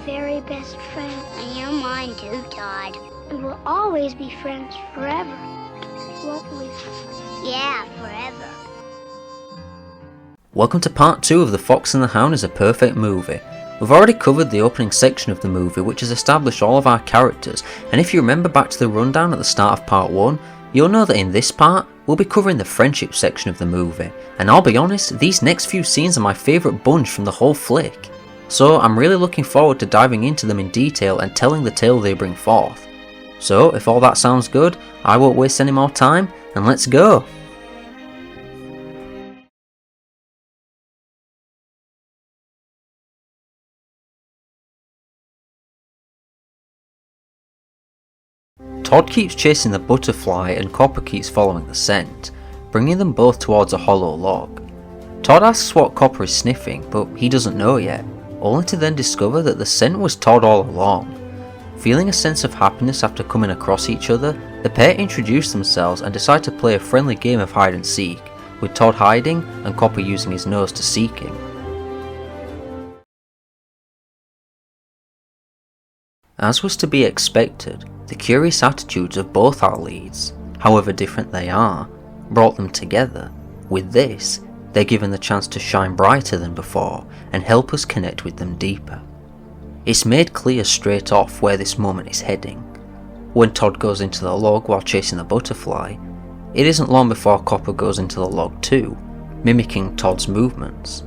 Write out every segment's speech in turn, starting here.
very best friend. And you're mine too, Todd. And we'll always be friends forever, won't we? Yeah, forever. Welcome to part 2 of The Fox and the Hound is a Perfect Movie. We've already covered the opening section of the movie, which has established all of our characters, and if you remember back to the rundown at the start of part 1, you'll know that in this part, we'll be covering the friendship section of the movie, and I'll be honest, these next few scenes are my favourite bunch from the whole flick. So I'm really looking forward to diving into them in detail and telling the tale they bring forth. So if all that sounds good, I won't waste any more time, and let's go! Todd keeps chasing the butterfly and Copper keeps following the scent, bringing them both towards a hollow log. Todd asks what Copper is sniffing, but he doesn't know yet, only to then discover that the scent was Todd all along. Feeling a sense of happiness after coming across each other, the pair introduce themselves and decide to play a friendly game of hide and seek, with Todd hiding and Copper using his nose to seek him. As was to be expected, the curious attitudes of both our leads, however different they are, brought them together. With this, they're given the chance to shine brighter than before and help us connect with them deeper. It's made clear straight off where this moment is heading. When Todd goes into the log while chasing the butterfly, it isn't long before Copper goes into the log too, mimicking Todd's movements.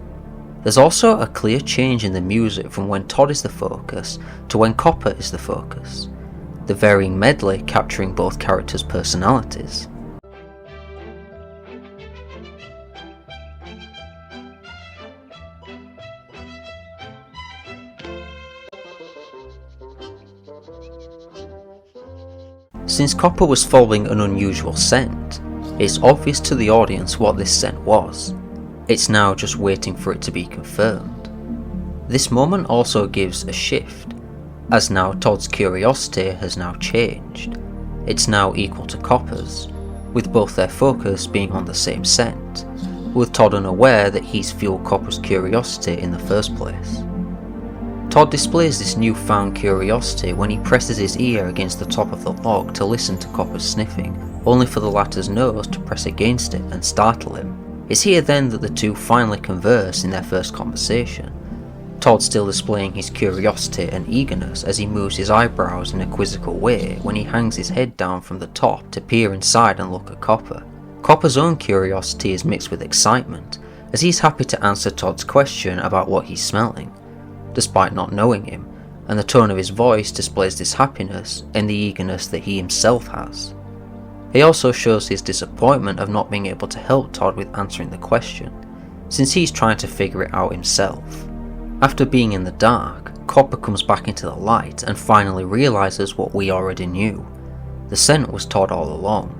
There's also a clear change in the music from when Todd is the focus to when Copper is the focus, the varying medley capturing both characters' personalities. Since Copper was following an unusual scent, it's obvious to the audience what this scent was. It's now just waiting for it to be confirmed. This moment also gives a shift, as now Todd's curiosity has now changed. It's now equal to Copper's, with both their focus being on the same scent, with Todd unaware that he's fueled Copper's curiosity in the first place. Todd displays this newfound curiosity when he presses his ear against the top of the log to listen to Copper's sniffing, only for the latter's nose to press against it and startle him. It's here then that the two finally converse in their first conversation, Todd still displaying his curiosity and eagerness as he moves his eyebrows in a quizzical way when he hangs his head down from the top to peer inside and look at Copper. Copper's own curiosity is mixed with excitement, as he's happy to answer Todd's question about what he's smelling, despite not knowing him, and the tone of his voice displays this happiness and the eagerness that he himself has. He also shows his disappointment of not being able to help Todd with answering the question, since he's trying to figure it out himself. After being in the dark, Copper comes back into the light and finally realises what we already knew. The scent was Todd all along.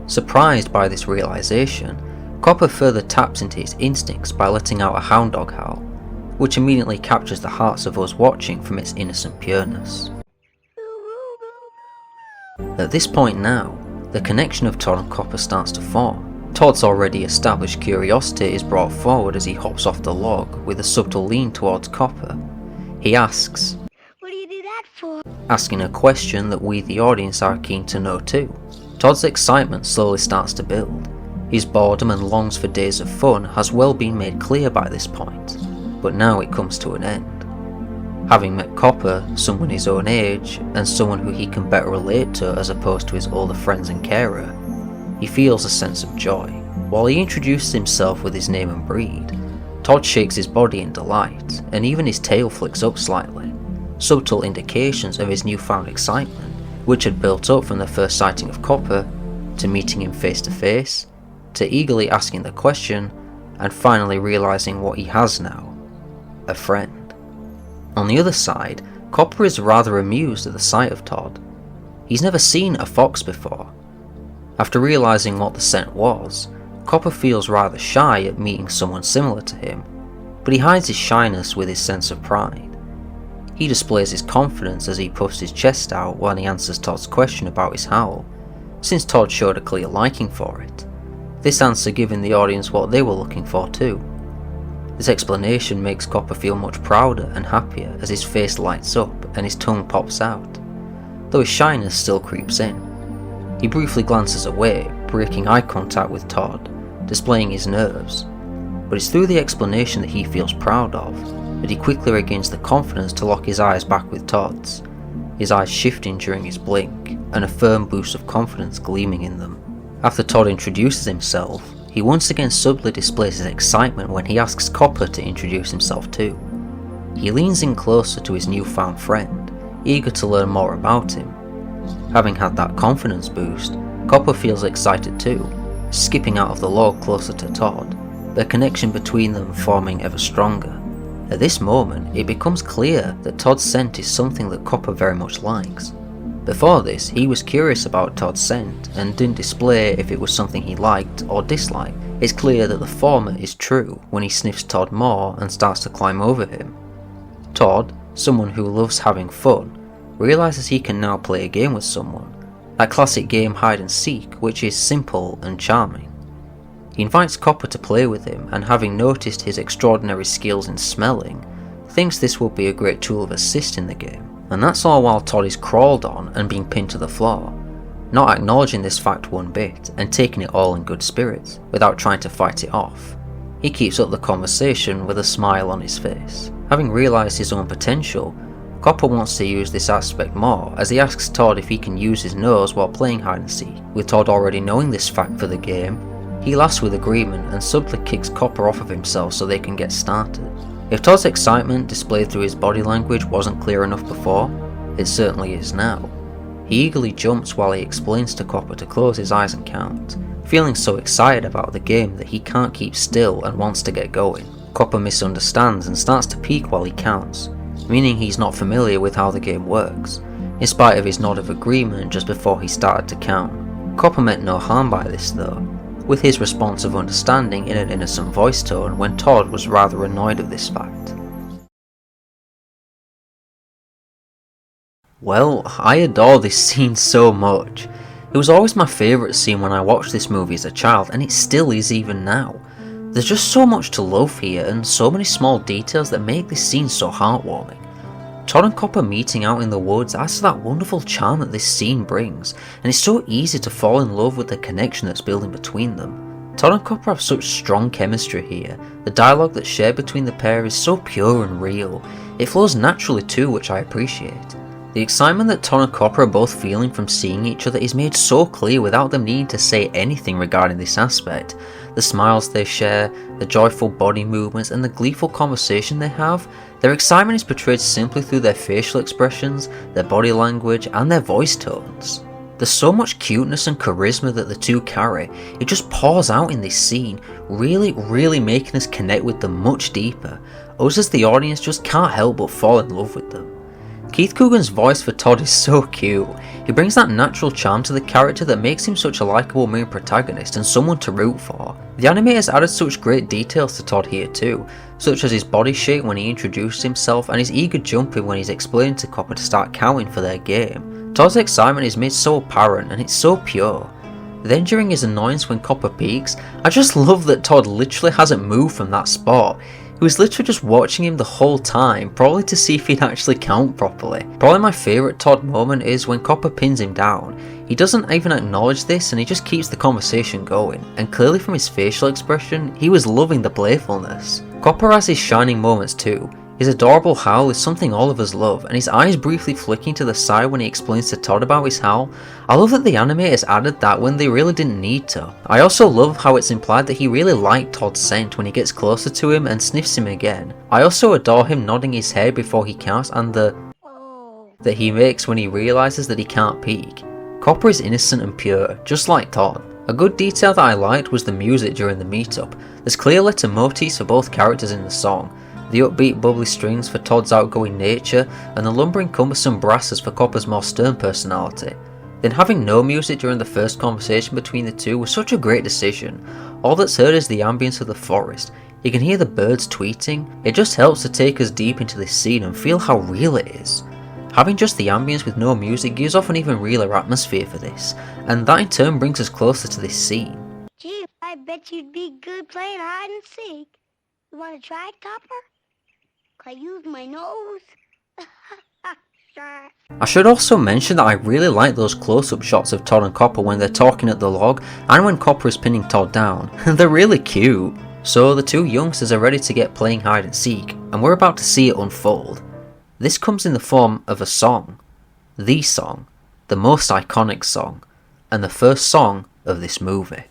Surprised by this realisation, Copper further taps into his instincts by letting out a hound dog howl, which immediately captures the hearts of us watching from its innocent pureness. At this point now, the connection of Todd and Copper starts to form. Todd's already established curiosity is brought forward as he hops off the log with a subtle lean towards Copper. He asks, What do you do that for? asking a question that we the audience are keen to know too. Todd's excitement slowly starts to build. His boredom and longs for days of fun has well been made clear by this point, but now it comes to an end. Having met Copper, someone his own age, and someone who he can better relate to as opposed to his older friends and carer, he feels a sense of joy. While he introduces himself with his name and breed, Todd shakes his body in delight, and even his tail flicks up slightly, subtle indications of his newfound excitement, which had built up from the first sighting of Copper, to meeting him face to face, to eagerly asking the question, and finally realising what he has now, a friend. On the other side, Copper is rather amused at the sight of Todd. He's never seen a fox before. After realising what the scent was, Copper feels rather shy at meeting someone similar to him, but he hides his shyness with his sense of pride. He displays his confidence as he puffs his chest out while he answers Todd's question about his howl, since Todd showed a clear liking for it. This answer giving the audience what they were looking for too. This explanation makes Copper feel much prouder and happier as his face lights up and his tongue pops out, though his shyness still creeps in. He briefly glances away, breaking eye contact with Todd, displaying his nerves, but it's through the explanation that he feels proud of that he quickly regains the confidence to lock his eyes back with Todd's, his eyes shifting during his blink, and a firm boost of confidence gleaming in them. After Todd introduces himself, he once again subtly displays his excitement when he asks Copper to introduce himself too. He leans in closer to his newfound friend, eager to learn more about him. Having had that confidence boost, Copper feels excited too, skipping out of the log closer to Todd, their connection between them forming ever stronger. At this moment, it becomes clear that Todd's scent is something that Copper very much likes. Before this, he was curious about Todd's scent and didn't display if it was something he liked or disliked. It's clear that the former is true when he sniffs Todd more and starts to climb over him. Todd, someone who loves having fun, realises he can now play a game with someone, that classic game hide and seek which is simple and charming. He invites Copper to play with him, and having noticed his extraordinary skills in smelling, thinks this will be a great tool of assist in the game. And that's all while Todd is crawled on and being pinned to the floor, not acknowledging this fact one bit and taking it all in good spirits, without trying to fight it off. He keeps up the conversation with a smile on his face. Having realised his own potential, Copper wants to use this aspect more as he asks Todd if he can use his nose while playing hide and seek. With Todd already knowing this fact for the game, he laughs with agreement and subtly kicks Copper off of himself so they can get started. If Todd's excitement displayed through his body language wasn't clear enough before, it certainly is now. He eagerly jumps while he explains to Copper to close his eyes and count, feeling so excited about the game that he can't keep still and wants to get going. Copper misunderstands and starts to peek while he counts, meaning he's not familiar with how the game works, in spite of his nod of agreement just before he started to count. Copper meant no harm by this though, with his response of understanding in an innocent voice tone when Todd was rather annoyed of this fact. Well, I adore this scene so much. It was always my favourite scene when I watched this movie as a child, and it still is even now. There's just so much to love here and so many small details that make this scene so heartwarming. Todd and Copper meeting out in the woods adds to that wonderful charm that this scene brings, and it's so easy to fall in love with the connection that's building between them. Todd and Copper have such strong chemistry here. The dialogue that's shared between the pair is so pure and real. It flows naturally too, which I appreciate. The excitement that Todd and Copper are both feeling from seeing each other is made so clear without them needing to say anything regarding this aspect. The smiles they share, the joyful body movements, and the gleeful conversation they have, their excitement is portrayed simply through their facial expressions, their body language, and their voice tones. There's so much cuteness and charisma that the two carry, it just pours out in this scene, really making us connect with them much deeper. Us as the audience just can't help but fall in love with them. Keith Coogan's voice for Todd is so cute. He brings that natural charm to the character that makes him such a likeable main protagonist and someone to root for. The animators added such great details to Todd here too, such as his body shape when he introduces himself and his eager jumping when he's explaining to Copper to start counting for their game. Todd's excitement is made so apparent and it's so pure. Then during his annoyance when Copper peeks, I just love that Todd literally hasn't moved from that spot. He was literally just watching him the whole time, probably to see if he'd actually count properly. Probably my favourite Todd moment is when Copper pins him down. He doesn't even acknowledge this and he just keeps the conversation going, and clearly from his facial expression, he was loving the playfulness. Copper has his shining moments too. His adorable howl is something all of us love, and his eyes briefly flicking to the side when he explains to Todd about his howl. I love that the animators added that when they really didn't need to. I also love how it's implied that he really liked Todd's scent when he gets closer to him and sniffs him again. I also adore him nodding his head before he counts and the that he makes when he realises that he can't peek. Copper is innocent and pure, just like Todd. A good detail that I liked was the music during the meetup. There's clear letter motifs for both characters in the song. The upbeat bubbly strings for Todd's outgoing nature, and the lumbering cumbersome brasses for Copper's more stern personality. Then having no music during the first conversation between the two was such a great decision. All that's heard is the ambience of the forest. You can hear the birds tweeting. It just helps to take us deep into this scene and feel how real it is. Having just the ambience with no music gives off an even realer atmosphere for this, and that in turn brings us closer to this scene. Gee, I bet you'd be good playing hide and seek. You want to try it, Copper? Can I use my nose? Sure. I should also mention that I really like those close-up shots of Todd and Copper when they're talking at the log and when Copper is pinning Todd down. They're really cute. So the two youngsters are ready to get playing hide and seek, and we're about to see it unfold. This comes in the form of a song. The song. The most iconic song. And the first song of this movie.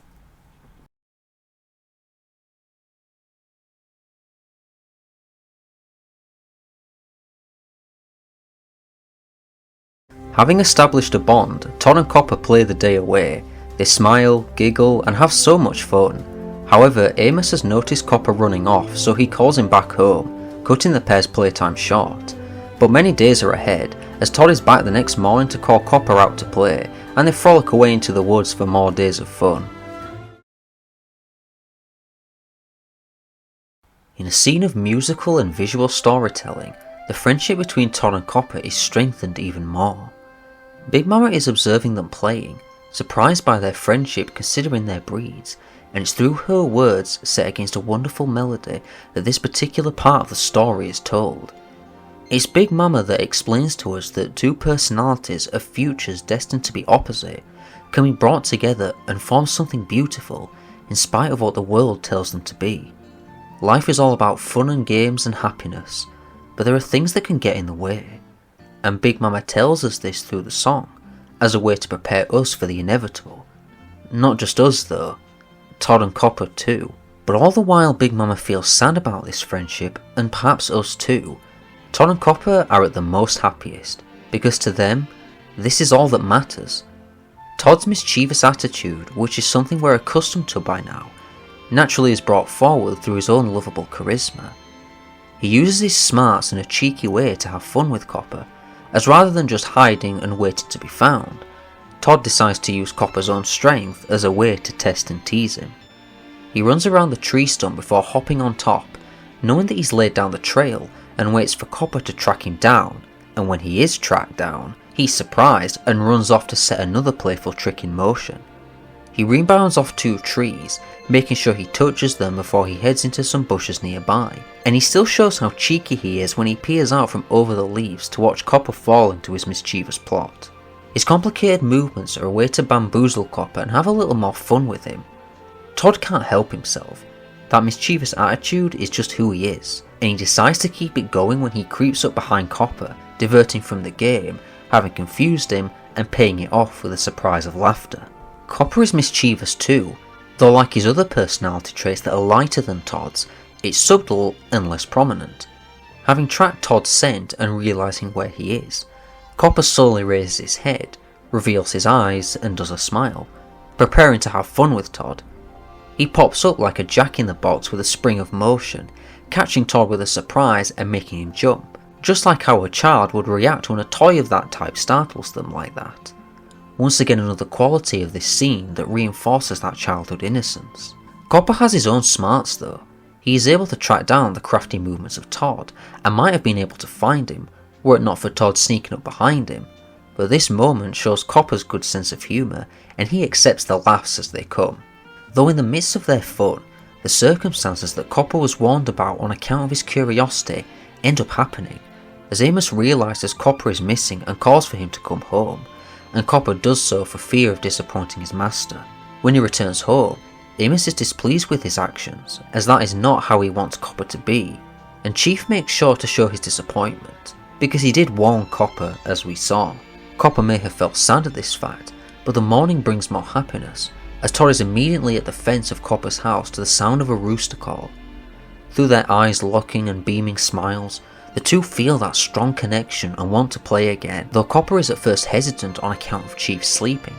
Having established a bond, Todd and Copper play the day away. They smile, giggle, and have so much fun. However, Amos has noticed Copper running off, so he calls him back home, cutting the pair's playtime short. But many days are ahead, as Todd is back the next morning to call Copper out to play, and they frolic away into the woods for more days of fun. In a scene of musical and visual storytelling, the friendship between Todd and Copper is strengthened even more. Big Mama is observing them playing, surprised by their friendship considering their breeds, and it's through her words set against a wonderful melody that this particular part of the story is told. It's Big Mama that explains to us that two personalities of futures destined to be opposite can be brought together and form something beautiful in spite of what the world tells them to be. Life is all about fun and games and happiness, but there are things that can get in the way. And Big Mama tells us this through the song, as a way to prepare us for the inevitable. Not just us though, Todd and Copper too. But all the while Big Mama feels sad about this friendship, and perhaps us too, Todd and Copper are at the most happiest, because to them, this is all that matters. Todd's mischievous attitude, which is something we're accustomed to by now, naturally is brought forward through his own lovable charisma. He uses his smarts in a cheeky way to have fun with Copper, as rather than just hiding and waiting to be found, Todd decides to use Copper's own strength as a way to test and tease him. He runs around the tree stump before hopping on top, knowing that he's laid down the trail, and waits for Copper to track him down, and when he is tracked down, he's surprised and runs off to set another playful trick in motion. He rebounds off two trees, making sure he touches them before he heads into some bushes nearby, and he still shows how cheeky he is when he peers out from over the leaves to watch Copper fall into his mischievous plot. His complicated movements are a way to bamboozle Copper and have a little more fun with him. Todd can't help himself. That mischievous attitude is just who he is, and he decides to keep it going when he creeps up behind Copper, diverting from the game, having confused him and paying it off with a surprise of laughter. Copper is mischievous too, though like his other personality traits that are lighter than Todd's, it's subtle and less prominent. Having tracked Todd's scent and realising where he is, Copper slowly raises his head, reveals his eyes and does a smile, preparing to have fun with Todd. He pops up like a jack-in-the-box with a spring of motion, catching Todd with a surprise and making him jump, just like how a child would react when a toy of that type startles them like that. Once again another quality of this scene that reinforces that childhood innocence. Copper has his own smarts though. He is able to track down the crafty movements of Todd, and might have been able to find him, were it not for Todd sneaking up behind him, but this moment shows Copper's good sense of humour, and he accepts the laughs as they come. Though in the midst of their fun, the circumstances that Copper was warned about on account of his curiosity end up happening, as Amos realises Copper is missing and calls for him to come home, and Copper does so for fear of disappointing his master. When he returns home, Amos is displeased with his actions, as that is not how he wants Copper to be, and Chief makes sure to show his disappointment, because he did warn Copper as we saw. Copper may have felt sad at this fact, but the morning brings more happiness, as Todd is immediately at the fence of Copper's house to the sound of a rooster call. Through their eyes locking and beaming smiles, the two feel that strong connection and want to play again, though Copper is at first hesitant on account of Chief sleeping.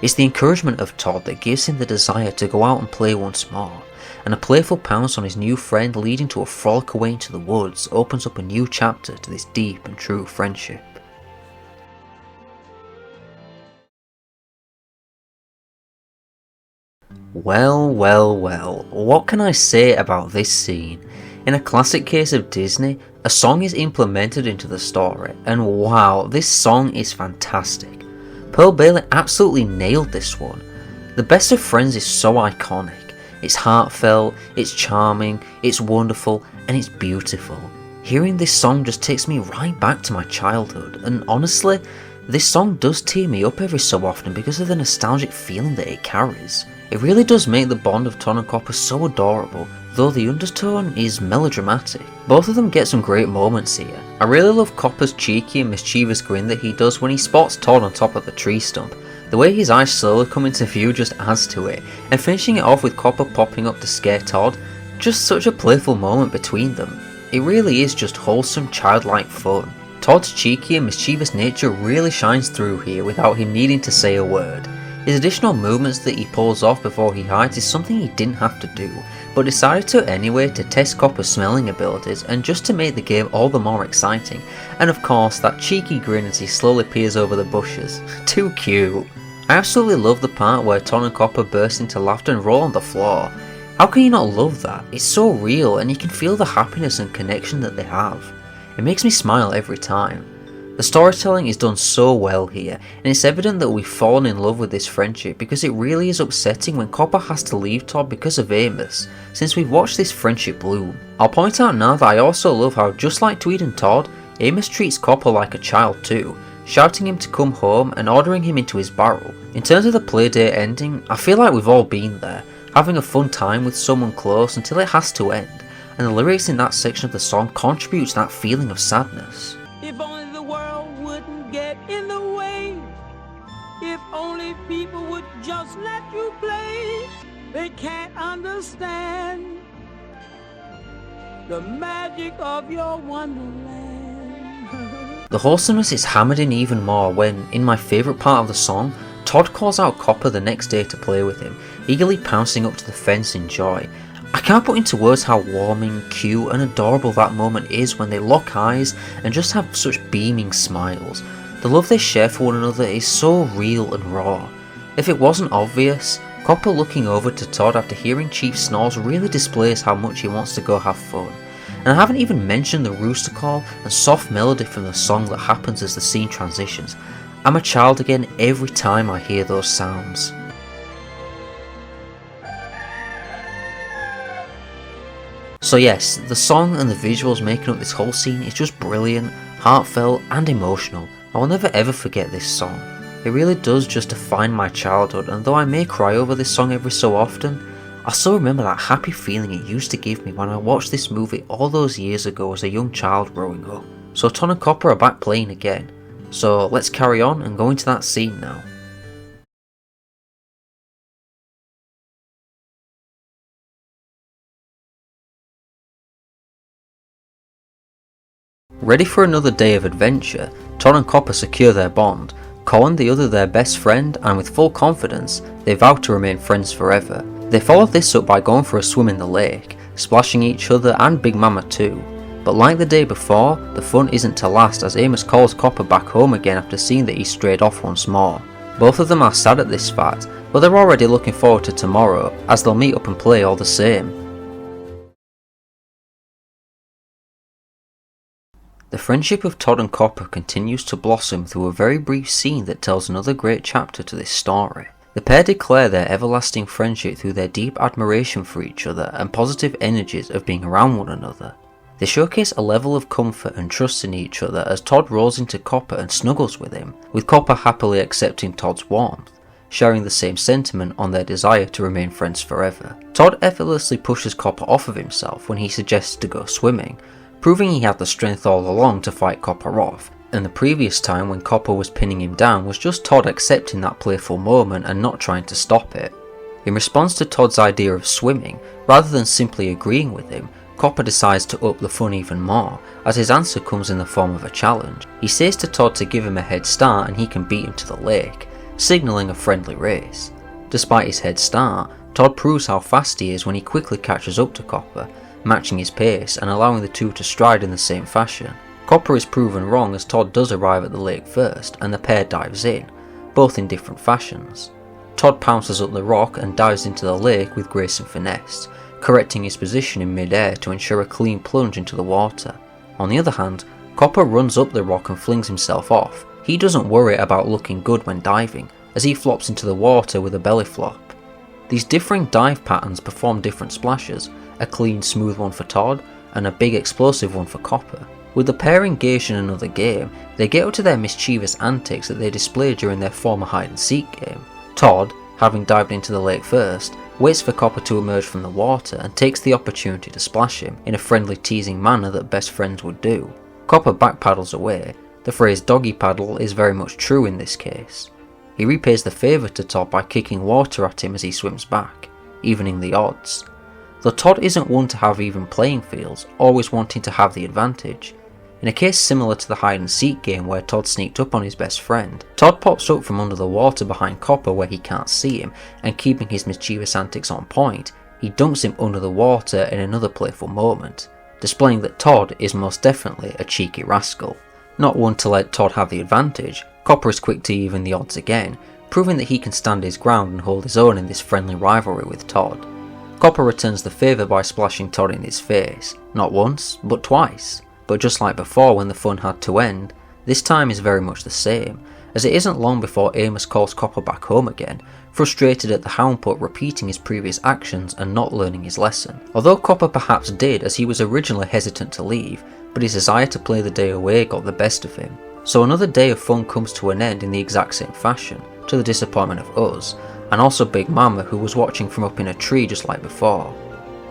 It's the encouragement of Todd that gives him the desire to go out and play once more, and a playful pounce on his new friend leading to a frolic away into the woods opens up a new chapter to this deep and true friendship. Well, what can I say about this scene? In a classic case of Disney, a song is implemented into the story, and wow, this song is fantastic. Pearl Bailey absolutely nailed this one. The Best of Friends is so iconic. It's heartfelt, it's charming, it's wonderful, and it's beautiful. Hearing this song just takes me right back to my childhood, and honestly, this song does tear me up every so often because of the nostalgic feeling that it carries. It really does make the bond of Todd and Copper so adorable, though the undertone is melodramatic. Both of them get some great moments here. I really love Copper's cheeky and mischievous grin that he does when he spots Todd on top of the tree stump. The way his eyes slowly come into view just adds to it, and finishing it off with Copper popping up to scare Todd, just such a playful moment between them. It really is just wholesome, childlike fun. Todd's cheeky and mischievous nature really shines through here without him needing to say a word. His additional movements that he pulls off before he hides is something he didn't have to do, but decided to anyway to test Copper's smelling abilities and just to make the game all the more exciting, and of course that cheeky grin as he slowly peers over the bushes. Too cute. I absolutely love the part where Todd and Copper burst into laughter and roll on the floor. How can you not love that? It's so real and you can feel the happiness and connection that they have. It makes me smile every time. The storytelling is done so well here, and it's evident that we've fallen in love with this friendship because it really is upsetting when Copper has to leave Todd because of Amos, since we've watched this friendship bloom. I'll point out now that I also love how, just like Tweed and Todd, Amos treats Copper like a child too, shouting him to come home and ordering him into his barrel. In terms of the playdate ending, I feel like we've all been there, having a fun time with someone close until it has to end, and the lyrics in that section of the song contribute to that feeling of sadness. If only the world wouldn't get in the way, if only people would just let you play, they can't understand the magic of your wonderland. The wholesomeness is hammered in even more when, in my favourite part of the song, Todd calls out Copper the next day to play with him, eagerly pouncing up to the fence in joy. I can't put into words how warming, cute and adorable that moment is when they lock eyes and just have such beaming smiles. The love they share for one another is so real and raw. If it wasn't obvious, Copper looking over to Todd after hearing Chief snores really displays how much he wants to go have fun. And I haven't even mentioned the rooster call and soft melody from the song that happens as the scene transitions. I'm a child again every time I hear those sounds. So yes, the song and the visuals making up this whole scene is just brilliant, heartfelt and emotional. I will never ever forget this song. It really does just define my childhood, and though I may cry over this song every so often, I still remember that happy feeling it used to give me when I watched this movie all those years ago as a young child growing up. So Todd and Copper are back playing again. So let's carry on and go into that scene now. Ready for another day of adventure, Todd and Copper secure their bond, calling the other their best friend, and with full confidence, they vow to remain friends forever. They follow this up by going for a swim in the lake, splashing each other and Big Mama too. But like the day before, the fun isn't to last as Amos calls Copper back home again after seeing that he strayed off once more. Both of them are sad at this fact, but they're already looking forward to tomorrow as they'll meet up and play all the same. The friendship of Todd and Copper continues to blossom through a very brief scene that tells another great chapter to this story. The pair declare their everlasting friendship through their deep admiration for each other and positive energies of being around one another. They showcase a level of comfort and trust in each other as Todd rolls into Copper and snuggles with him, with Copper happily accepting Todd's warmth, sharing the same sentiment on their desire to remain friends forever. Todd effortlessly pushes Copper off of himself when he suggests to go swimming, proving he had the strength all along to fight Copper off, and the previous time when Copper was pinning him down was just Todd accepting that playful moment and not trying to stop it. In response to Todd's idea of swimming, rather than simply agreeing with him, Copper decides to up the fun even more, as his answer comes in the form of a challenge. He says to Todd to give him a head start and he can beat him to the lake, signalling a friendly race. Despite his head start, Todd proves how fast he is when he quickly catches up to Copper, matching his pace and allowing the two to stride in the same fashion. Copper is proven wrong as Todd does arrive at the lake first and the pair dives in, both in different fashions. Todd pounces up the rock and dives into the lake with grace and finesse, correcting his position in mid-air to ensure a clean plunge into the water. On the other hand, Copper runs up the rock and flings himself off. He doesn't worry about looking good when diving, as he flops into the water with a belly flop. These differing dive patterns perform different splashes, a clean smooth one for Todd and a big explosive one for Copper. With the pair engaged in another game, they get up to their mischievous antics that they displayed during their former hide and seek game. Todd, having dived into the lake first, waits for Copper to emerge from the water and takes the opportunity to splash him in a friendly teasing manner that best friends would do. Copper backpaddles away. The phrase doggy paddle is very much true in this case. He repays the favour to Todd by kicking water at him as he swims back, evening the odds. Though Todd isn't one to have even playing fields, always wanting to have the advantage. In a case similar to the hide and seek game where Todd sneaked up on his best friend, Todd pops up from under the water behind Copper where he can't see him, and keeping his mischievous antics on point, he dunks him under the water in another playful moment, displaying that Todd is most definitely a cheeky rascal. Not one to let Todd have the advantage, Copper is quick to even the odds again, proving that he can stand his ground and hold his own in this friendly rivalry with Todd. Copper returns the favour by splashing Todd in his face, not once, but twice. But just like before when the fun had to end, this time is very much the same, as it isn't long before Amos calls Copper back home again, frustrated at the Hound pup repeating his previous actions and not learning his lesson. Although Copper perhaps did, as he was originally hesitant to leave, but his desire to play the day away got the best of him. So another day of fun comes to an end in the exact same fashion, to the disappointment of us, and also Big Mama who was watching from up in a tree just like before.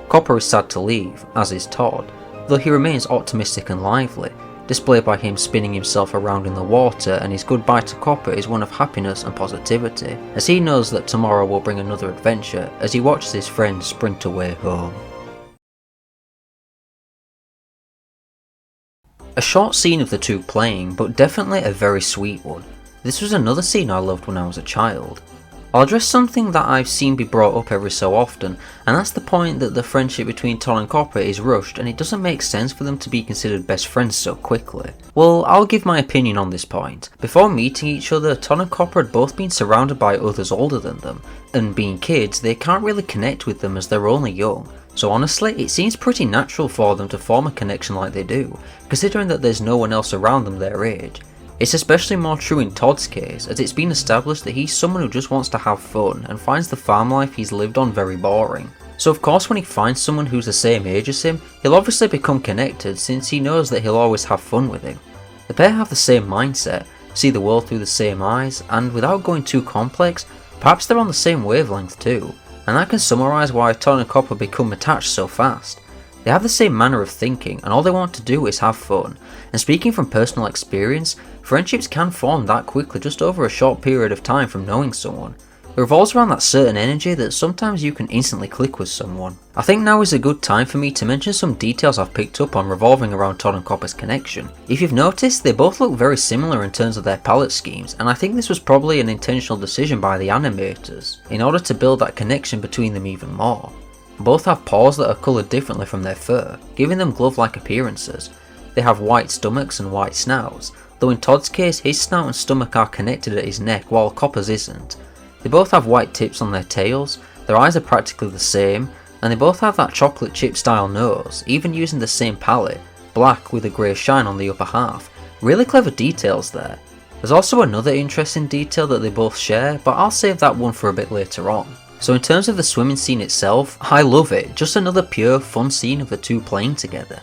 Copper is sad to leave, as is Todd, though he remains optimistic and lively, displayed by him spinning himself around in the water, and his goodbye to Copper is one of happiness and positivity, as he knows that tomorrow will bring another adventure as he watches his friends sprint away home. A short scene of the two playing, but definitely a very sweet one. This was another scene I loved when I was a child. I'll address something that I've seen be brought up every so often, and that's the point that the friendship between Todd and Copper is rushed and it doesn't make sense for them to be considered best friends so quickly. Well, I'll give my opinion on this point. Before meeting each other, Todd and Copper had both been surrounded by others older than them, and being kids, they can't really connect with them as they're only young. So honestly, it seems pretty natural for them to form a connection like they do, considering that there's no one else around them their age. It's especially more true in Todd's case, as it's been established that he's someone who just wants to have fun and finds the farm life he's lived on very boring. So of course when he finds someone who's the same age as him, he'll obviously become connected since he knows that he'll always have fun with him. The pair have the same mindset, see the world through the same eyes, and without going too complex, perhaps they're on the same wavelength too, and that can summarise why Todd and Copper become attached so fast. They have the same manner of thinking, and all they want to do is have fun. And speaking from personal experience, friendships can form that quickly just over a short period of time from knowing someone. It revolves around that certain energy that sometimes you can instantly click with someone. I think now is a good time for me to mention some details I've picked up on revolving around Todd and Copper's connection. If you've noticed, they both look very similar in terms of their palette schemes, and I think this was probably an intentional decision by the animators, in order to build that connection between them even more. Both have paws that are coloured differently from their fur, giving them glove-like appearances. They have white stomachs and white snouts, though in Todd's case his snout and stomach are connected at his neck while Copper's isn't. They both have white tips on their tails, their eyes are practically the same, and they both have that chocolate chip style nose, even using the same palette, black with a grey shine on the upper half. Really clever details there. There's also another interesting detail that they both share, but I'll save that one for a bit later on. So in terms of the swimming scene itself, I love it, just another pure fun scene of the two playing together.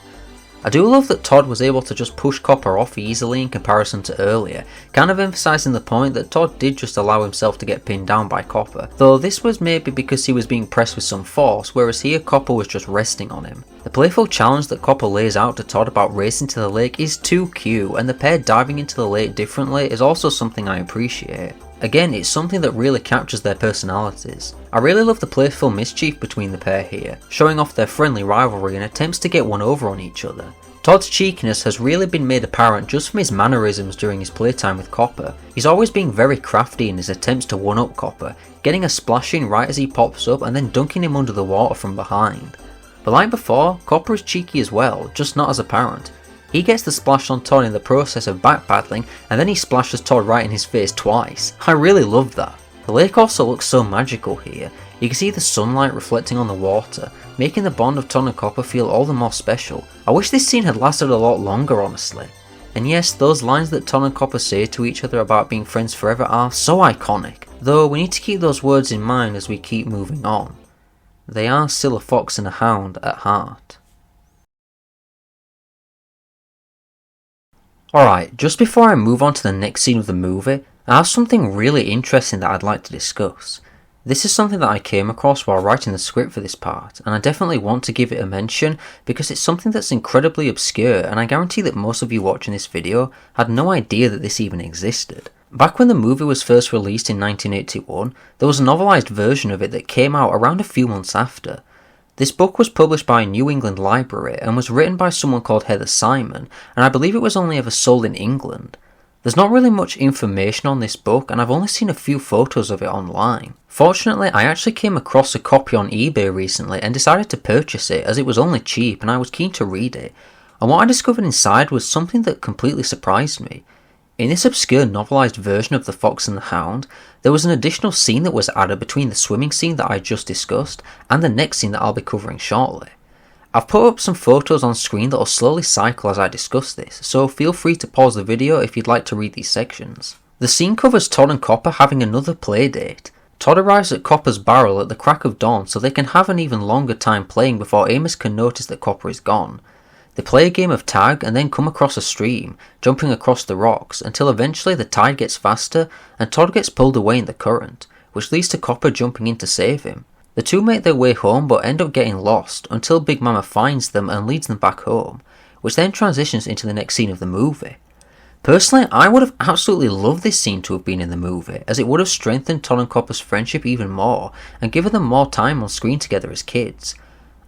I do love that Todd was able to just push Copper off easily in comparison to earlier, kind of emphasising the point that Todd did just allow himself to get pinned down by Copper, though this was maybe because he was being pressed with some force, whereas here Copper was just resting on him. The playful challenge that Copper lays out to Todd about racing to the lake is too cute, and the pair diving into the lake differently is also something I appreciate. Again, it's something that really captures their personalities. I really love the playful mischief between the pair here, showing off their friendly rivalry and attempts to get one over on each other. Todd's cheekiness has really been made apparent just from his mannerisms during his playtime with Copper. He's always being very crafty in his attempts to one-up Copper, getting a splash in right as he pops up and then dunking him under the water from behind. But like before, Copper is cheeky as well, just not as apparent. He gets the splash on Todd in the process of backpaddling, and then he splashes Todd right in his face twice. I really love that. The lake also looks so magical here. You can see the sunlight reflecting on the water, making the bond of Todd and Copper feel all the more special. I wish this scene had lasted a lot longer honestly. And yes, those lines that Todd and Copper say to each other about being friends forever are so iconic, though we need to keep those words in mind as we keep moving on. They are still a fox and a hound at heart. Alright, just before I move on to the next scene of the movie, I have something really interesting that I'd like to discuss. This is something that I came across while writing the script for this part, and I definitely want to give it a mention because it's something that's incredibly obscure, and I guarantee that most of you watching this video had no idea that this even existed. Back when the movie was first released in 1981, there was a novelised version of it that came out around a few months after. This book was published by New England Library and was written by someone called Heather Simon, and I believe it was only ever sold in England. There's not really much information on this book, and I've only seen a few photos of it online. Fortunately, I actually came across a copy on eBay recently and decided to purchase it as it was only cheap and I was keen to read it. And what I discovered inside was something that completely surprised me. In this obscure novelised version of The Fox and the Hound, there was an additional scene that was added between the swimming scene that I just discussed and the next scene that I'll be covering shortly. I've put up some photos on screen that will slowly cycle as I discuss this, so feel free to pause the video if you'd like to read these sections. The scene covers Todd and Copper having another play date. Todd arrives at Copper's barrel at the crack of dawn so they can have an even longer time playing before Amos can notice that Copper is gone. They play a game of tag and then come across a stream, jumping across the rocks until eventually the tide gets faster and Todd gets pulled away in the current, which leads to Copper jumping in to save him. The two make their way home but end up getting lost until Big Mama finds them and leads them back home, which then transitions into the next scene of the movie. Personally, I would have absolutely loved this scene to have been in the movie, as it would have strengthened Todd and Copper's friendship even more and given them more time on screen together as kids.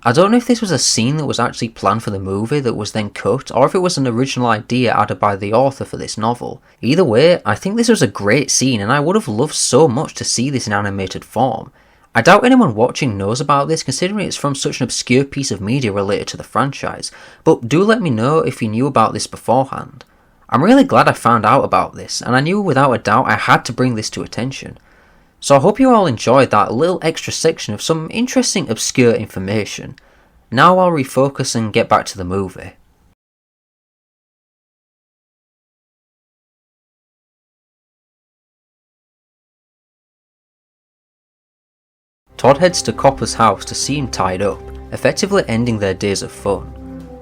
I don't know if this was a scene that was actually planned for the movie that was then cut, or if it was an original idea added by the author for this novel. Either way, I think this was a great scene and I would have loved so much to see this in animated form. I doubt anyone watching knows about this considering it's from such an obscure piece of media related to the franchise, but do let me know if you knew about this beforehand. I'm really glad I found out about this, and I knew without a doubt I had to bring this to attention. So I hope you all enjoyed that little extra section of some interesting obscure information. Now I'll refocus and get back to the movie. Todd heads to Copper's house to see him tied up, effectively ending their days of fun.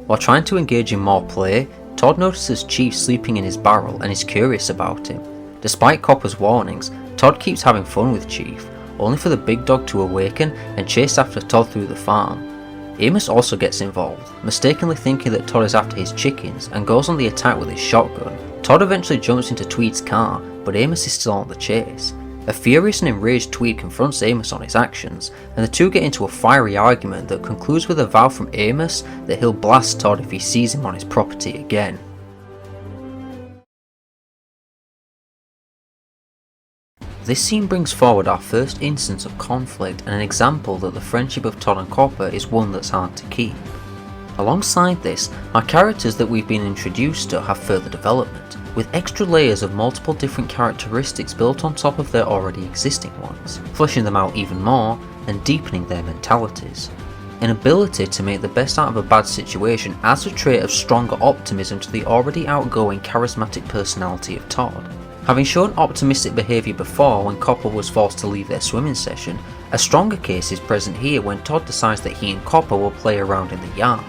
While trying to engage in more play, Todd notices Chief sleeping in his barrel and is curious about him. Despite Copper's warnings, Todd keeps having fun with Chief, only for the big dog to awaken and chase after Todd through the farm. Amos also gets involved, mistakenly thinking that Todd is after his chickens and goes on the attack with his shotgun. Todd eventually jumps into Tweed's car, but Amos is still on the chase. A furious and enraged Tweed confronts Amos on his actions, and the two get into a fiery argument that concludes with a vow from Amos that he'll blast Todd if he sees him on his property again. This scene brings forward our first instance of conflict and an example that the friendship of Todd and Copper is one that's hard to keep. Alongside this, our characters that we've been introduced to have further development, with extra layers of multiple different characteristics built on top of their already existing ones, fleshing them out even more and deepening their mentalities. An ability to make the best out of a bad situation adds a trait of stronger optimism to the already outgoing charismatic personality of Todd. Having shown optimistic behaviour before when Copper was forced to leave their swimming session, a stronger case is present here when Todd decides that he and Copper will play around in the yard,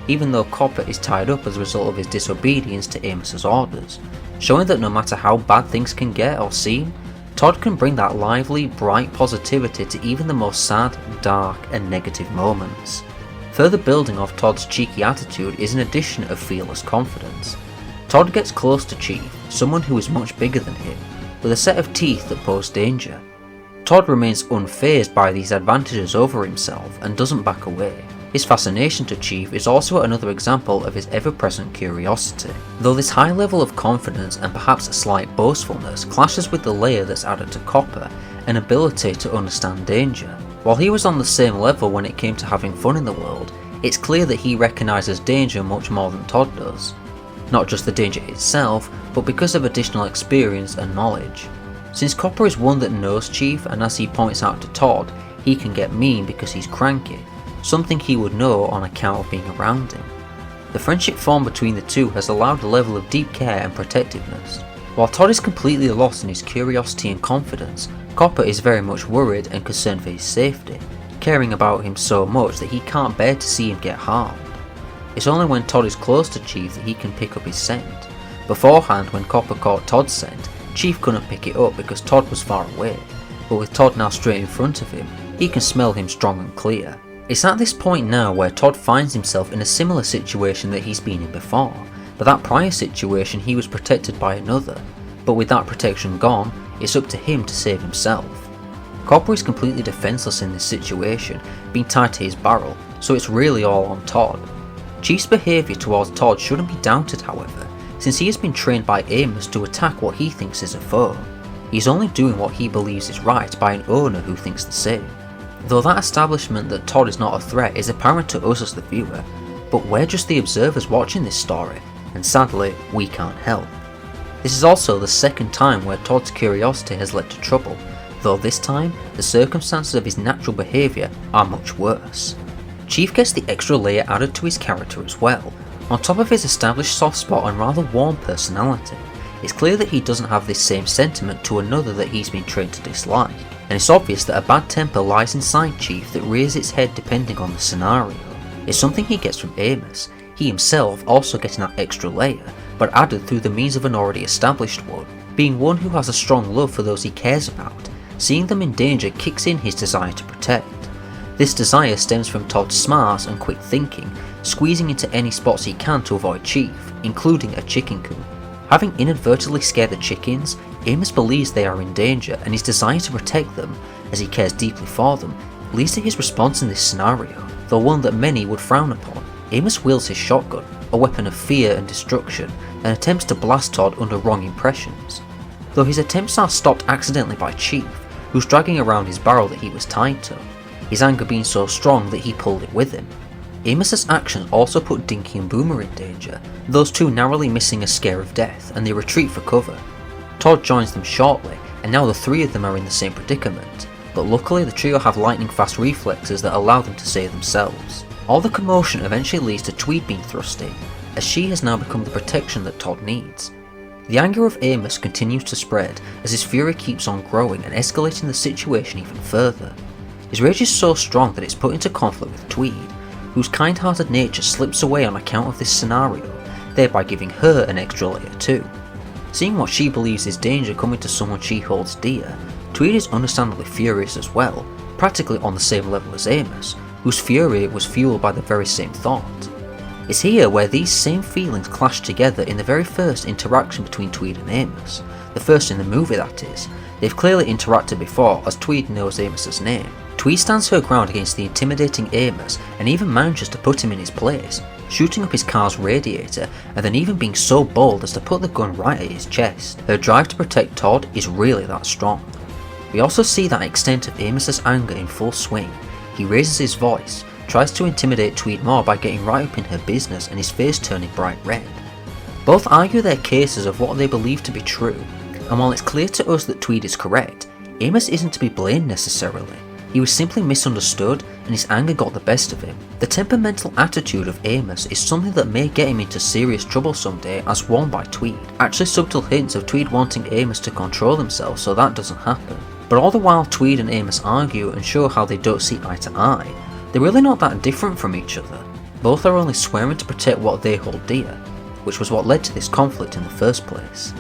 even though Copper is tied up as a result of his disobedience to Amos's orders, showing that no matter how bad things can get or seem, Todd can bring that lively, bright positivity to even the most sad, dark and negative moments. Further building off Todd's cheeky attitude is an addition of fearless confidence. Todd gets close to Chief, someone who is much bigger than him, with a set of teeth that pose danger. Todd remains unfazed by these advantages over himself and doesn't back away. His fascination to Chief is also another example of his ever-present curiosity, though this high level of confidence and perhaps a slight boastfulness clashes with the layer that's added to Copper, an ability to understand danger. While he was on the same level when it came to having fun in the world, it's clear that he recognises danger much more than Todd does. Not just the danger itself, but because of additional experience and knowledge. Since Copper is one that knows Chief, and as he points out to Todd, he can get mean because he's cranky, something he would know on account of being around him. The friendship formed between the two has allowed a level of deep care and protectiveness. While Todd is completely lost in his curiosity and confidence, Copper is very much worried and concerned for his safety, caring about him so much that he can't bear to see him get harmed. It's only when Todd is close to Chief that he can pick up his scent. Beforehand, when Copper caught Todd's scent, Chief couldn't pick it up because Todd was far away, but with Todd now straight in front of him, he can smell him strong and clear. It's at this point now where Todd finds himself in a similar situation that he's been in before, but that prior situation he was protected by another, but with that protection gone, it's up to him to save himself. Copper is completely defenceless in this situation, being tied to his barrel, so it's really all on Todd. Chief's behaviour towards Todd shouldn't be doubted however, since he has been trained by Amos to attack what he thinks is a foe. He's only doing what he believes is right by an owner who thinks the same. Though that establishment that Todd is not a threat is apparent to us as the viewer, but we're just the observers watching this story, and sadly, we can't help. This is also the second time where Todd's curiosity has led to trouble, though this time, the circumstances of his natural behaviour are much worse. Chief gets the extra layer added to his character as well. On top of his established soft spot and rather warm personality, it's clear that he doesn't have this same sentiment to another that he's been trained to dislike, and it's obvious that a bad temper lies inside Chief that rears its head depending on the scenario. It's something he gets from Amos, he himself also getting that extra layer, but added through the means of an already established one, being one who has a strong love for those he cares about. Seeing them in danger kicks in his desire to protect. This desire stems from Todd's smart and quick thinking, squeezing into any spots he can to avoid Chief, including a chicken coop. Having inadvertently scared the chickens, Amos believes they are in danger, and his desire to protect them, as he cares deeply for them, leads to his response in this scenario, though one that many would frown upon. Amos wields his shotgun, a weapon of fear and destruction, and attempts to blast Todd under wrong impressions. Though his attempts are stopped accidentally by Chief, who's dragging around his barrel that he was tied to, his anger being so strong that he pulled it with him. Amos's actions also put Dinky and Boomer in danger, those two narrowly missing a scare of death, and they retreat for cover. Todd joins them shortly, and now the three of them are in the same predicament, but luckily the trio have lightning fast reflexes that allow them to save themselves. All the commotion eventually leads to Tweed being thrust in, as she has now become the protection that Todd needs. The anger of Amos continues to spread as his fury keeps on growing and escalating the situation even further. His rage is so strong that it's put into conflict with Tweed, whose kind-hearted nature slips away on account of this scenario, thereby giving her an extra layer too. Seeing what she believes is danger coming to someone she holds dear, Tweed is understandably furious as well, practically on the same level as Amos, whose fury was fueled by the very same thought. It's here where these same feelings clash together in the very first interaction between Tweed and Amos, the first in the movie that is. They've clearly interacted before as Tweed knows Amos's name. Tweed stands her ground against the intimidating Amos and even manages to put him in his place, shooting up his car's radiator and then even being so bold as to put the gun right at his chest. Her drive to protect Todd is really that strong. We also see that extent of Amos's anger in full swing. He raises his voice, tries to intimidate Tweed more by getting right up in her business and his face turning bright red. Both argue their cases of what they believe to be true, and while it's clear to us that Tweed is correct, Amos isn't to be blamed necessarily. He was simply misunderstood and his anger got the best of him. The temperamental attitude of Amos is something that may get him into serious trouble someday as warned by Tweed. Actually subtle hints of Tweed wanting Amos to control himself so that doesn't happen. But all the while Tweed and Amos argue and show how they don't see eye to eye, they're really not that different from each other. Both are only swearing to protect what they hold dear, which was what led to this conflict in the first place.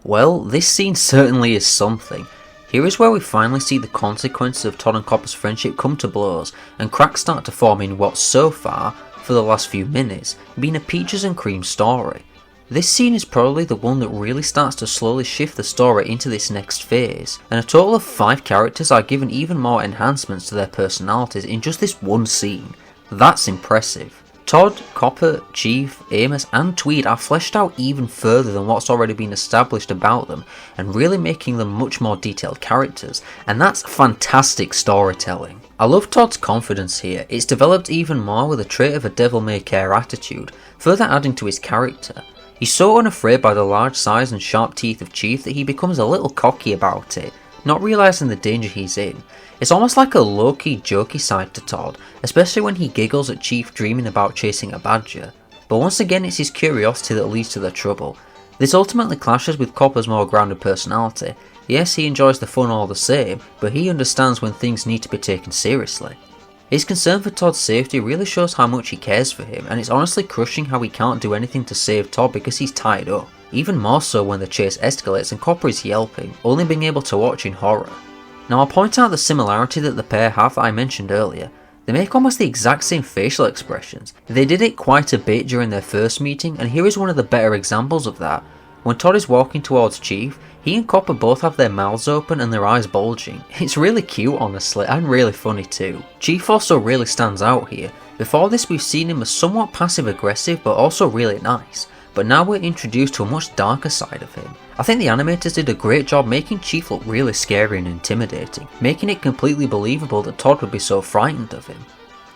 Well, this scene certainly is something. Here is where we finally see the consequences of Todd and Copper's friendship come to blows, and cracks start to form in what's so far, for the last few minutes, been a peaches and cream story. This scene is probably the one that really starts to slowly shift the story into this next phase, and a total of 5 characters are given even more enhancements to their personalities in just this one scene. That's impressive. Todd, Copper, Chief, Amos and Tweed are fleshed out even further than what's already been established about them, and really making them much more detailed characters, and that's fantastic storytelling. I love Todd's confidence here. It's developed even more with a trait of a devil-may-care attitude, further adding to his character. He's so unafraid by the large size and sharp teeth of Chief that he becomes a little cocky about it, not realising the danger he's in. It's almost like a low-key jokey side to Todd, especially when he giggles at Chief dreaming about chasing a badger. But once again it's his curiosity that leads to the trouble. This ultimately clashes with Copper's more grounded personality. Yes, he enjoys the fun all the same, but he understands when things need to be taken seriously. His concern for Todd's safety really shows how much he cares for him, and it's honestly crushing how he can't do anything to save Todd because he's tied up. Even more so when the chase escalates and Copper is yelping, only being able to watch in horror. Now I'll point out the similarity that the pair have that I mentioned earlier. They make almost the exact same facial expressions. They did it quite a bit during their first meeting, and here is one of the better examples of that. When Todd is walking towards Chief, he and Copper both have their mouths open and their eyes bulging. It's really cute honestly, and really funny too. Chief also really stands out here. Before this we've seen him as somewhat passive aggressive but also really nice. But now we're introduced to a much darker side of him. I think the animators did a great job making Chief look really scary and intimidating, making it completely believable that Todd would be so frightened of him.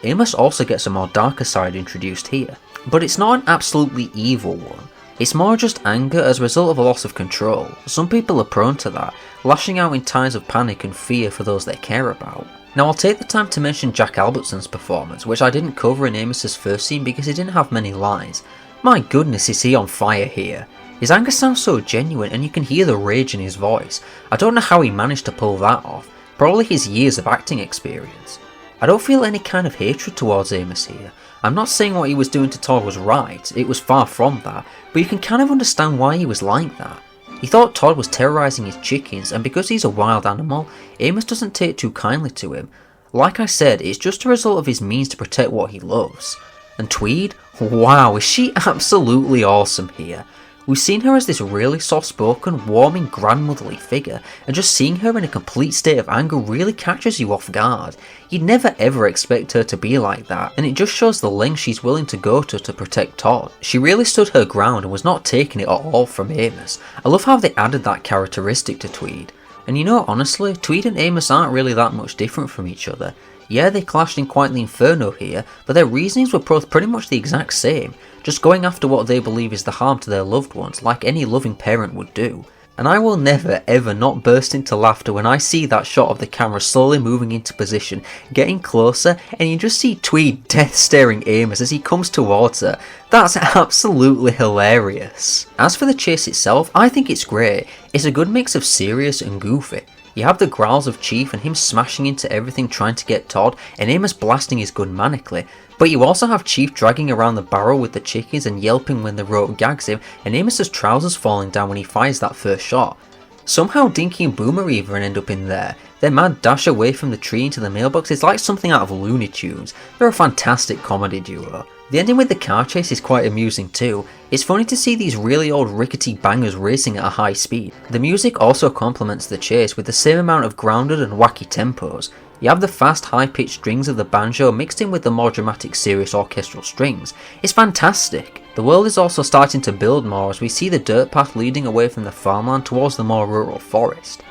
Amos also gets a more darker side introduced here, but it's not an absolutely evil one. It's more just anger as a result of a loss of control. Some people are prone to that, lashing out in times of panic and fear for those they care about. Now I'll take the time to mention Jack Albertson's performance, which I didn't cover in Amos's first scene because he didn't have many lines. My goodness, is he on fire here. His anger sounds so genuine and you can hear the rage in his voice. I don't know how he managed to pull that off, probably his years of acting experience. I don't feel any kind of hatred towards Amos here. I'm not saying what he was doing to Todd was right, it was far from that, but you can kind of understand why he was like that. He thought Todd was terrorising his chickens, and because he's a wild animal, Amos doesn't take too kindly to him. Like I said, it's just a result of his means to protect what he loves. And Tweed? Wow, is she absolutely awesome here. We've seen her as this really soft-spoken, warming, grandmotherly figure, and just seeing her in a complete state of anger really catches you off guard. You'd never ever expect her to be like that, and it just shows the length she's willing to go to protect Todd. She really stood her ground and was not taking it at all from Amos. I love how they added that characteristic to Tweed. And you know, honestly, Tweed and Amos aren't really that much different from each other. Yeah, they clashed in quite the inferno here, but their reasonings were both pretty much the exact same, just going after what they believe is the harm to their loved ones, like any loving parent would do. And I will never ever not burst into laughter when I see that shot of the camera slowly moving into position, getting closer, and you just see Tweed death staring Amos as he comes towards her. That's absolutely hilarious. As for the chase itself, I think it's great. It's a good mix of serious and goofy. You have the growls of Chief and him smashing into everything trying to get Todd, and Amos blasting his gun manically. But you also have Chief dragging around the barrel with the chickens and yelping when the rope gags him, and Amos's trousers falling down when he fires that first shot. Somehow Dinky and Boomer even end up in there. Their mad dash away from the tree into the mailbox is like something out of Looney Tunes. They're a fantastic comedy duo. The ending with the car chase is quite amusing too. It's funny to see these really old rickety bangers racing at a high speed. The music also complements the chase with the same amount of grounded and wacky tempos. You have the fast high-pitched strings of the banjo mixed in with the more dramatic serious orchestral strings. It's fantastic. The world is also starting to build more as we see the dirt path leading away from the farmland towards the more rural forest.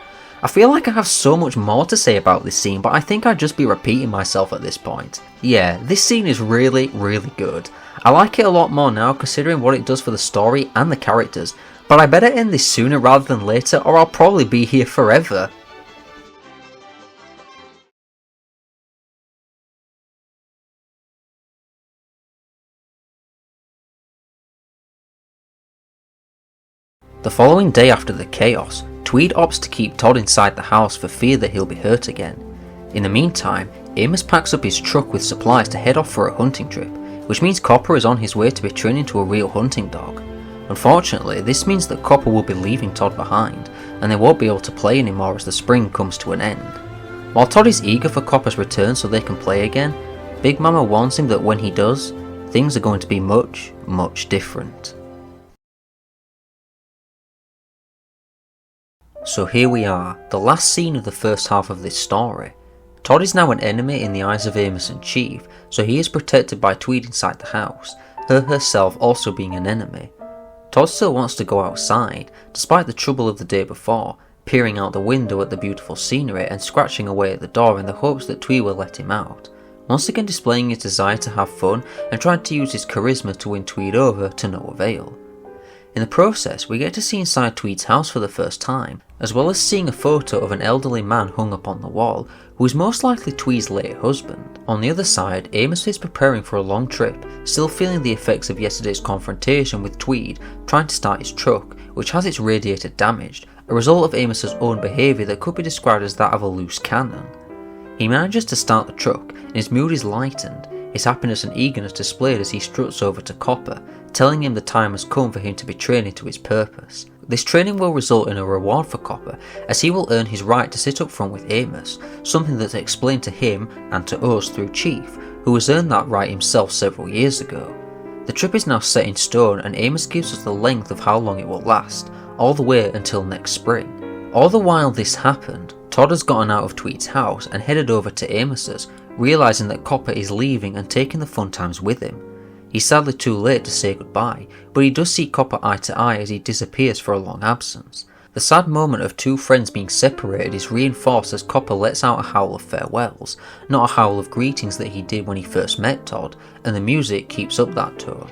I feel like I have so much more to say about this scene, but I think I'd just be repeating myself at this point. Yeah, this scene is really, really good. I like it a lot more now considering what it does for the story and the characters, but I better end this sooner rather than later or I'll probably be here forever. The following day after the chaos, Tweed opts to keep Todd inside the house for fear that he'll be hurt again. In the meantime, Amos packs up his truck with supplies to head off for a hunting trip, which means Copper is on his way to be turned into a real hunting dog. Unfortunately, this means that Copper will be leaving Todd behind, and they won't be able to play anymore as the spring comes to an end. While Todd is eager for Copper's return so they can play again, Big Mama warns him that when he does, things are going to be much, much different. So here we are, the last scene of the first half of this story. Todd is now an enemy in the eyes of Amos and Chief, so he is protected by Tweed inside the house, her herself also being an enemy. Todd still wants to go outside, despite the trouble of the day before, peering out the window at the beautiful scenery and scratching away at the door in the hopes that Tweed will let him out, once again displaying his desire to have fun and trying to use his charisma to win Tweed over to no avail. In the process, we get to see inside Tweed's house for the first time, as well as seeing a photo of an elderly man hung up on the wall, who is most likely Tweed's late husband. On the other side, Amos is preparing for a long trip, still feeling the effects of yesterday's confrontation with Tweed trying to start his truck, which has its radiator damaged, a result of Amos's own behaviour that could be described as that of a loose cannon. He manages to start the truck, and his mood is lightened, his happiness and eagerness displayed as he struts over to Copper, telling him the time has come for him to be trained to his purpose. This training will result in a reward for Copper, as he will earn his right to sit up front with Amos, something that's explained to him and to us through Chief, who has earned that right himself several years ago. The trip is now set in stone, and Amos gives us the length of how long it will last, all the way until next spring. All the while this happened, Todd has gotten out of Tweed's house and headed over to Amos's, realising that Copper is leaving and taking the fun times with him. He's sadly too late to say goodbye, but he does see Copper eye to eye as he disappears for a long absence. The sad moment of two friends being separated is reinforced as Copper lets out a howl of farewells, not a howl of greetings that he did when he first met Todd, and the music keeps up that tone.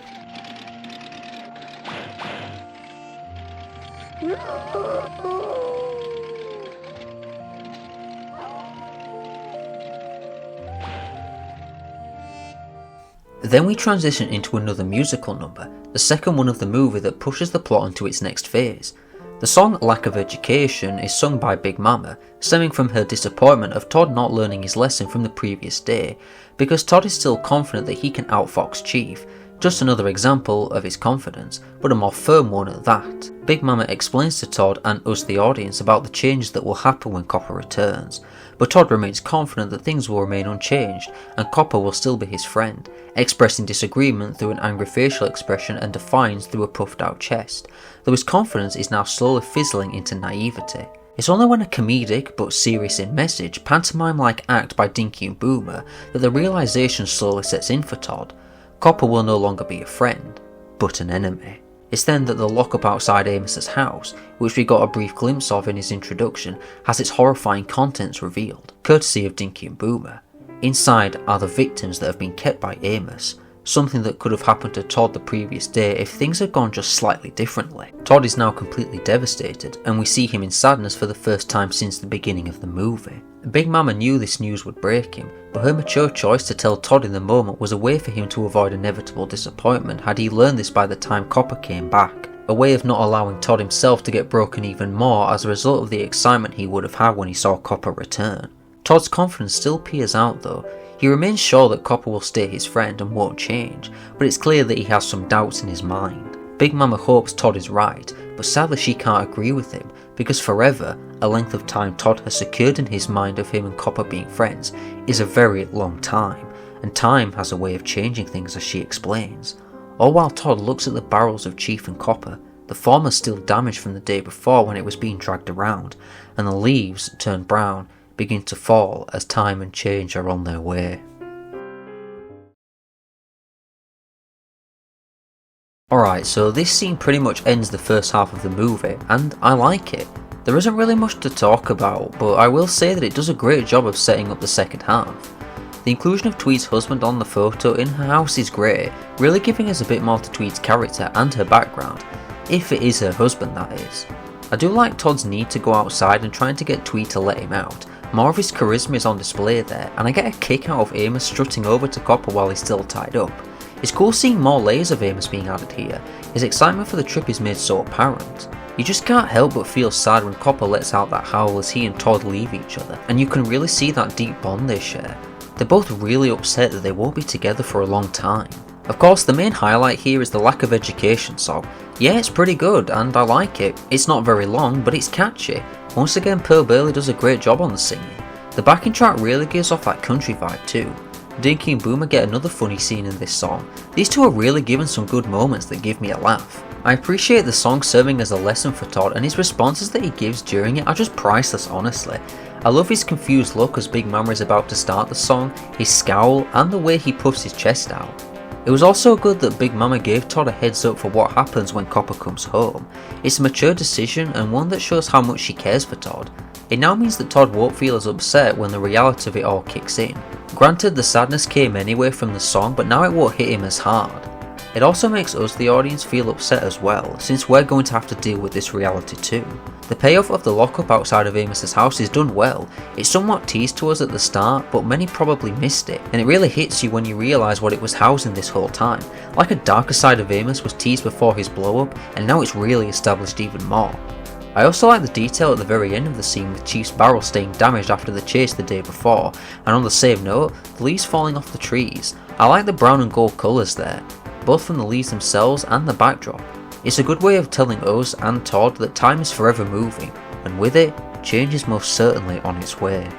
Then we transition into another musical number, the second one of the movie that pushes the plot into its next phase. The song Lack of Education is sung by Big Mama, stemming from her disappointment of Todd not learning his lesson from the previous day, because Todd is still confident that he can outfox Chief, just another example of his confidence, but a more firm one at that. Big Mama explains to Todd and us the audience about the changes that will happen when Copper returns, but Todd remains confident that things will remain unchanged and Copper will still be his friend, expressing disagreement through an angry facial expression and defiance through a puffed out chest, though his confidence is now slowly fizzling into naivety. It's only when a comedic, but serious in message, pantomime-like act by Dinky and Boomer that the realisation slowly sets in for Todd. Copper will no longer be a friend, but an enemy. It's then that the lockup outside Amos's house, which we got a brief glimpse of in his introduction, has its horrifying contents revealed, courtesy of Dinky and Boomer. Inside are the victims that have been kept by Amos, something that could have happened to Todd the previous day if things had gone just slightly differently. Todd is now completely devastated, and we see him in sadness for the first time since the beginning of the movie. Big Mama knew this news would break him, but her mature choice to tell Todd in the moment was a way for him to avoid inevitable disappointment had he learned this by the time Copper came back, a way of not allowing Todd himself to get broken even more as a result of the excitement he would have had when he saw Copper return. Todd's confidence still peers out though. He remains sure that Copper will stay his friend and won't change, but it's clear that he has some doubts in his mind. Big Mama hopes Todd is right, but sadly she can't agree with him, because forever, a length of time Todd has secured in his mind of him and Copper being friends, is a very long time, and time has a way of changing things as she explains. All while Todd looks at the barrels of Chief and Copper, the former still damaged from the day before when it was being dragged around, and the leaves, turned brown, begin to fall as time and change are on their way. Alright, so this scene pretty much ends the first half of the movie, and I like it. There isn't really much to talk about, but I will say that it does a great job of setting up the second half. The inclusion of Tweed's husband on the photo in her house is great, really giving us a bit more to Tweed's character and her background, if it is her husband that is. I do like Todd's need to go outside and trying to get Tweed to let him out. More of his charisma is on display there, and I get a kick out of Amos strutting over to Copper while he's still tied up. It's cool seeing more layers of Amos being added here. His excitement for the trip is made so apparent. You just can't help but feel sad when Copper lets out that howl as he and Todd leave each other, and you can really see that deep bond they share. They're both really upset that they won't be together for a long time. Of course, the main highlight here is the Lack of Education song. Yeah, it's pretty good, and I like it. It's not very long, but it's catchy. Once again, Pearl Bailey does a great job on the singing. The backing track really gives off that country vibe too. Dinky and Boomer get another funny scene in this song. These two are really given some good moments that give me a laugh. I appreciate the song serving as a lesson for Todd, and his responses that he gives during it are just priceless, honestly. I love his confused look as Big Mama is about to start the song, his scowl, and the way he puffs his chest out. It was also good that Big Mama gave Todd a heads up for what happens when Copper comes home. It's a mature decision and one that shows how much she cares for Todd. It now means that Todd won't feel as upset when the reality of it all kicks in. Granted, the sadness came anyway from the song, but now it won't hit him as hard. It also makes us, the audience, feel upset as well, since we're going to have to deal with this reality too. The payoff of the lockup outside of Amos's house is done well. It's somewhat teased to us at the start, but many probably missed it, and it really hits you when you realise what it was housing this whole time. Like a darker side of Amos was teased before his blow up, and now it's really established even more. I also like the detail at the very end of the scene with Chief's barrel staying damaged after the chase the day before, and on the same note, the leaves falling off the trees. I like the brown and gold colours there, both from the leaves themselves and the backdrop. It's a good way of telling us and Todd that time is forever moving, and with it, change is most certainly on its way.